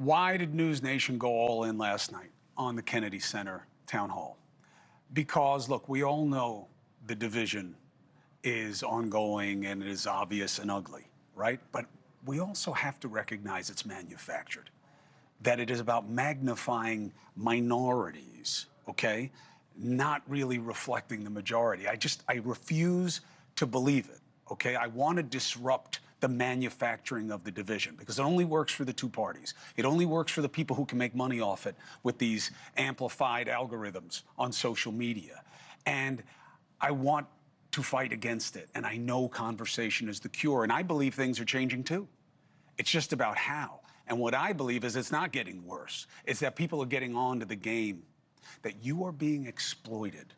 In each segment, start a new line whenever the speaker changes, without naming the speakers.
Why did NewsNation go all in last night on the Kennedy Center Town Hall? Because, look, we all know the division is ongoing and it is obvious and ugly, right? But we also have to recognize it's manufactured, that it is about magnifying minorities, okay? Not really reflecting the majority. I refuse to believe it, okay? I want to disrupt the manufacturing of the division because it only works for the two parties. It only works for the people who can make money off it with these amplified algorithms on social media. And I want to fight against it. And I know conversation is the cure. And I believe things are changing too. It's just about how. And what I believe is it's not getting worse. It's that people are getting on to the game, that you are being exploited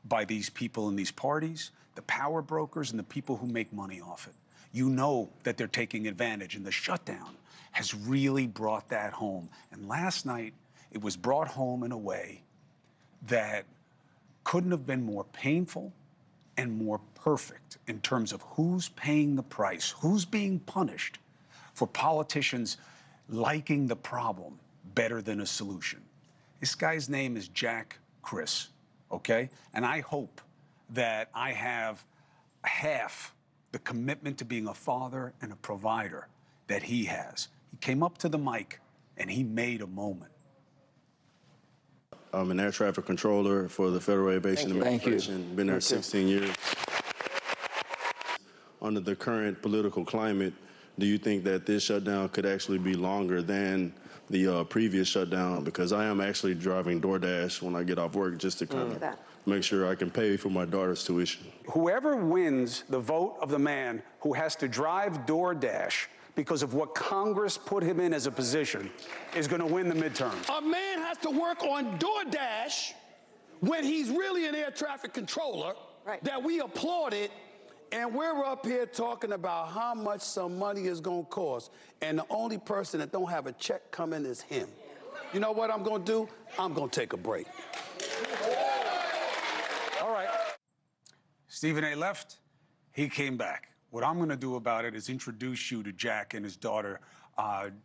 by these people in these parties, the power brokers, and the people who make money off it. You know that they're taking advantage, and the shutdown has really brought that home. And last night, it was brought home in a way that couldn't have been more painful and more perfect in terms of who's paying the price, who's being punished for politicians liking the problem better than a solution. This guy's name is Criss, okay? And I hope that I have half the commitment to being a father and a provider that he has. He came up to the mic and he made a moment.
I'm an air traffic controller for the Federal Aviation Administration. Been there 16 years. Under the current political climate, do you think that this shutdown could actually be longer than the previous shutdown? Because I am actually driving DoorDash when I get off work just to kind of make sure I can pay for my daughter's tuition.
Whoever wins the vote of the man who has to drive DoorDash because of what Congress put him in as a position is going to win the midterms.
A man has to work on DoorDash when he's really an air traffic controller that we applauded, and we're up here talking about how much some money is going to cost, and the only person that don't have a check coming is him. You know what I'm going to do? I'm going to take a break.
All right. Stephen A. left. He came back. What I'm going to do about it is introduce you to Jack and his daughter,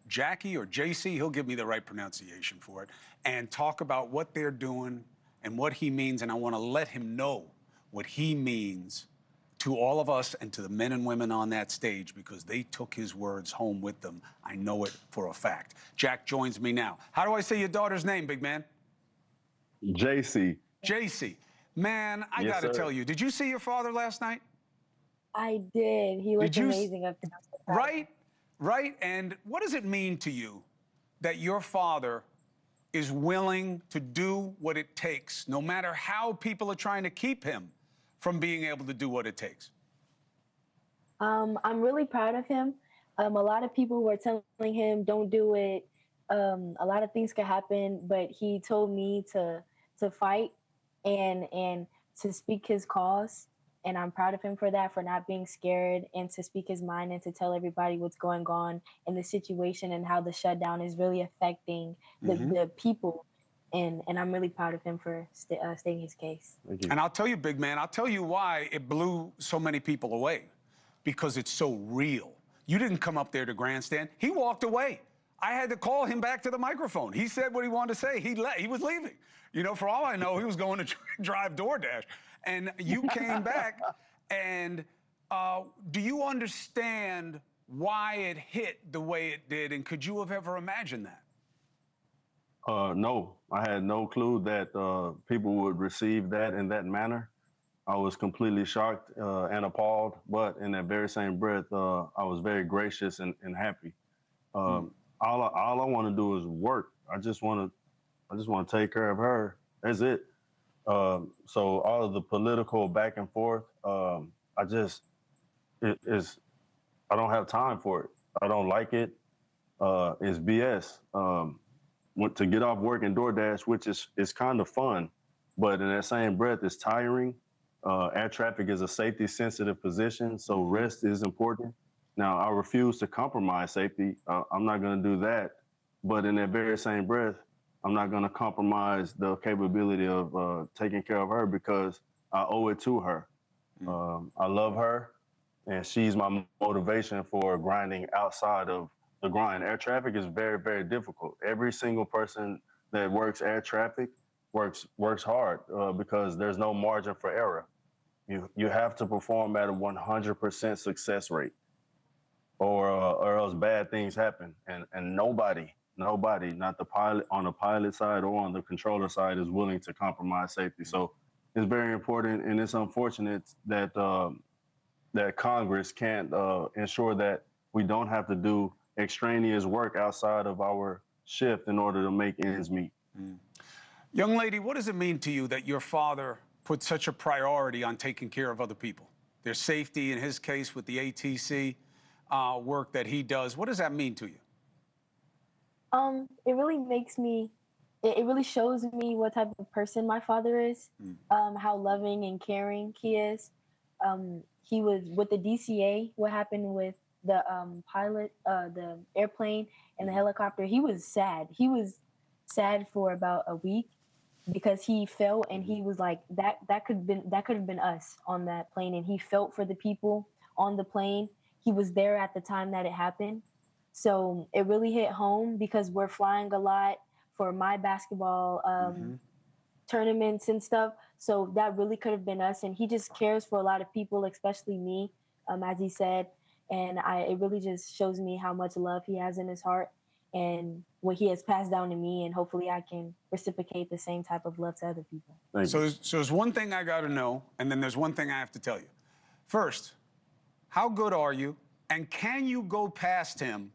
Jackie or JC. He'll give me the right pronunciation for it, and talk about what they're doing and what he means. And I want to let him know what he means to all of us and to the men and women on that stage, because they took his words home with them. I know it for a fact. Jack joins me now. How do I say your daughter's name, big man?
JC.
JC. Man, I got to tell you, did you see your father last night?
I did. He looked amazing up there.
Right, right. And what does it mean to you that your father is willing to do what it takes, no matter how people are trying to keep him from being able to do what it takes?
I'm really proud of him. A lot of people were telling him, don't do it. A lot of things could happen, but he told me to fight and to speak his cause. And I'm proud of him for that, for not being scared and to speak his mind and to tell everybody what's going on in the situation and how the shutdown is really affecting the people. And I'm really proud of him for stating his case.
And I'll tell you, big man, I'll tell you why it blew so many people away. Because it's so real. You didn't come up there to grandstand. He walked away. I had to call him back to the microphone. He said what he wanted to say. He was leaving. You know, for all I know, he was going to drive DoorDash. And you came back, and do you understand why it hit the way it did, and could you have ever imagined that?
No, I had no clue that people would receive that in that manner. I was completely shocked and appalled, but in that very same breath, I was very gracious and happy. All I want to do is work. I just want to take care of her. That's it. So all of the political back and forth, I don't have time for it. I don't like it. It's BS. To get off work in DoorDash, which is kind of fun, but in that same breath, it's tiring. Air traffic is a safety-sensitive position, so rest is important. Now, I refuse to compromise safety. I'm not going to do that. But in that very same breath, I'm not going to compromise the capability of taking care of her because I owe it to her. I love her, and she's my motivation for grinding outside of the grind. Air traffic is very, very difficult. Every single person that works air traffic works hard because there's no margin for error. You have to perform at a 100% success rate, or else bad things happen. And nobody, not the pilot on the pilot side or on the controller side, is willing to compromise safety. So it's very important, and it's unfortunate that that Congress can't ensure that we don't have to do extraneous work outside of our shift in order to make ends meet.
Young lady, what does it mean to you that your father put such a priority on taking care of other people? Their safety, in his case, with the ATC work that he does. What does that mean to you?
It really makes me, it really shows me what type of person my father is, how loving and caring he is. He was with the DCA, what happened with the pilot, the airplane and the helicopter. He was sad. He was sad for about a week because he felt, and he was like, that could have been us on that plane, and he felt for the people on the plane. He was there at the time that it happened. So it really hit home because we're flying a lot for my basketball tournaments and stuff. So that really could have been us. And he just cares for a lot of people, especially me, as he said. And it really just shows me how much love he has in his heart and what he has passed down to me. And hopefully I can reciprocate the same type of love to other people.
So there's one thing I got to know, and then there's one thing I have to tell you. First, how good are you? And can you go past him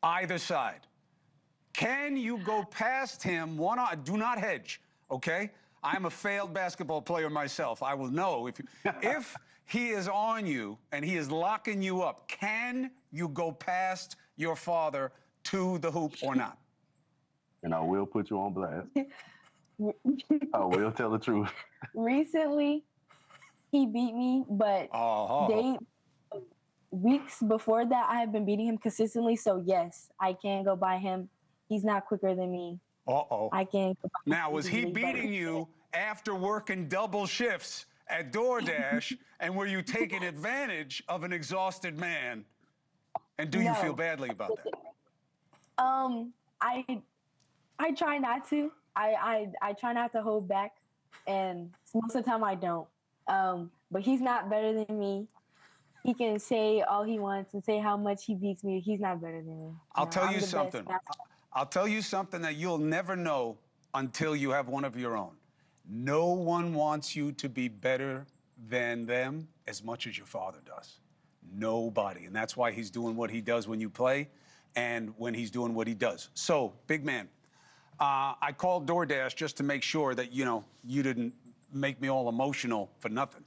either side? Can you go past him do not hedge, okay? I'm a failed basketball player myself. I will know if he is on you and he is locking you up, can you go past your father to the hoop or not?
And I will put you on blast. I will tell the truth.
Recently, he beat me, but weeks before that, I have been beating him consistently. So yes, I can go by him. He's not quicker than me. I can.
Now, was he beating you after working double shifts at DoorDash, and were you taking advantage of an exhausted man? And do you feel badly about that?
I try not to. I try not to hold back, and most of the time I don't. But he's not better than me. He can say all he wants and say how much he beats me. He's not better than me.
I'll tell you something. I'll tell you something that you'll never know until you have one of your own. No one wants you to be better than them as much as your father does. Nobody. And that's why he's doing what he does when you play and when he's doing what he does. So, big man, I called DoorDash just to make sure that, you didn't make me all emotional for nothing.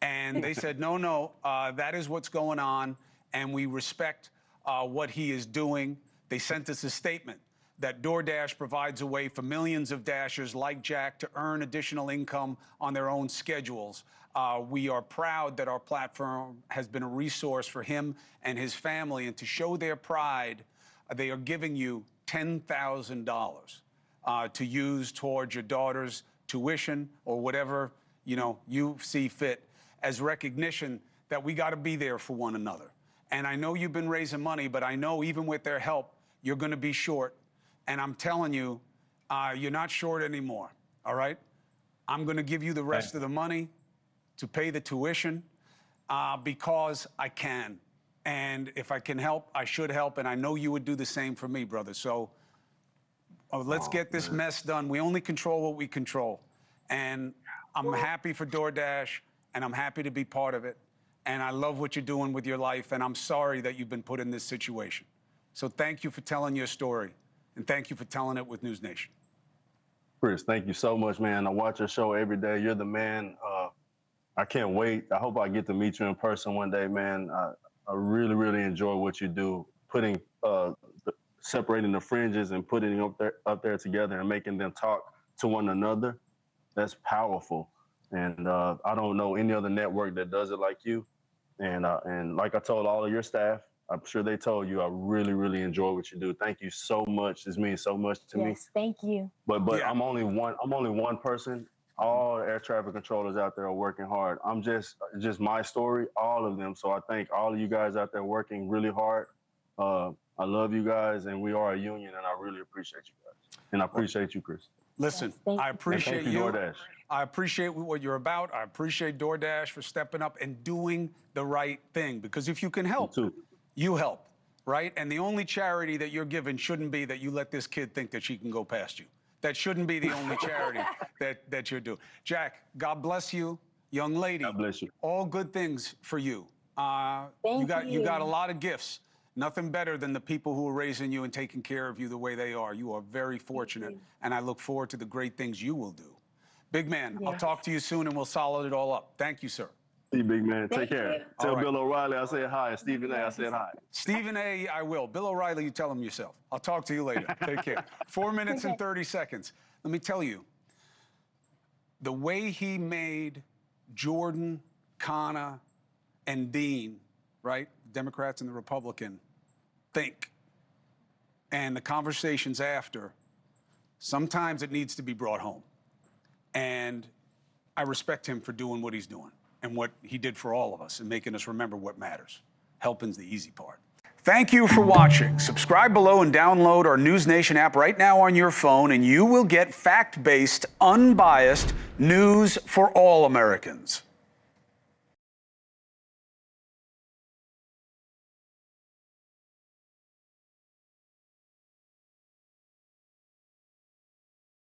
And they said, no, that is what's going on, and we respect what he is doing. They sent us a statement that DoorDash provides a way for millions of Dashers like Jack to earn additional income on their own schedules. We are proud that our platform has been a resource for him and his family, and to show their pride, they are giving you $10,000 to use towards your daughter's tuition or whatever, you see fit, as recognition that we got to be there for one another. And I know you've been raising money, but I know even with their help, you're going to be short. And I'm telling you, you're not short anymore, all right? I'm going to give you the rest of the money to pay the tuition because I can. And if I can help, I should help. And I know you would do the same for me, brother. So let's get this mess done. We only control what we control. And I'm happy for DoorDash, and I'm happy to be part of it. And I love what you're doing with your life, and I'm sorry that you've been put in this situation. So thank you for telling your story, and thank you for telling it with NewsNation.
Criss, thank you so much, man. I watch your show every day. You're the man. I can't wait. I hope I get to meet you in person one day, man. I really, really enjoy what you do, putting separating the fringes and putting them up there together and making them talk to one another. That's powerful. And I don't know any other network that does it like you. And like I told all of your staff, I'm sure they told you, I really, really enjoy what you do. Thank you so much. This means so much to me.
Yes, thank you.
But yeah. I'm only one person. All air traffic controllers out there are working hard. I'm just my story, all of them. So I thank all of you guys out there working really hard. I love you guys, and we are a union, and I really appreciate you guys. And I appreciate you, Criss.
Listen,
Yes,
I
thank
appreciate
And thank you, DoorDash.
I appreciate what you're about. I appreciate DoorDash for stepping up and doing the right thing. Because if you can help,
too.
you help, right? And the only charity that you're giving shouldn't be that you let this kid think that she can go past you. That shouldn't be the only charity that you're doing. Jack, God bless you, young lady.
God bless you.
All good things for you.
Thank
You got a
you.
lot of gifts. Nothing better than the people who are raising you and taking care of you the way they are. You are very fortunate, and I look forward to the great things you will do. Big man, I'll
Yes.
talk to you soon, and we'll solid it all up. Thank you, sir.
See you, big man. Take
Thank
care.
you.
Tell
All right.
Bill O'Reilly I said hi. Stephen A. I said hi.
Stephen A., I will. Bill O'Reilly, you tell him yourself. I'll talk to you later. Take care. 4 minutes and 30 seconds. Let me tell you, the way he made Jordan, Connor, and Dean, right, Democrats and the Republican, think, and the conversations after, sometimes it needs to be brought home. And I respect him for doing what he's doing and what he did for all of us and making us remember what matters. Helping's the easy part. Thank you for watching. Subscribe below and download our NewsNation app right now on your phone, and you will get fact-based, unbiased news for all Americans.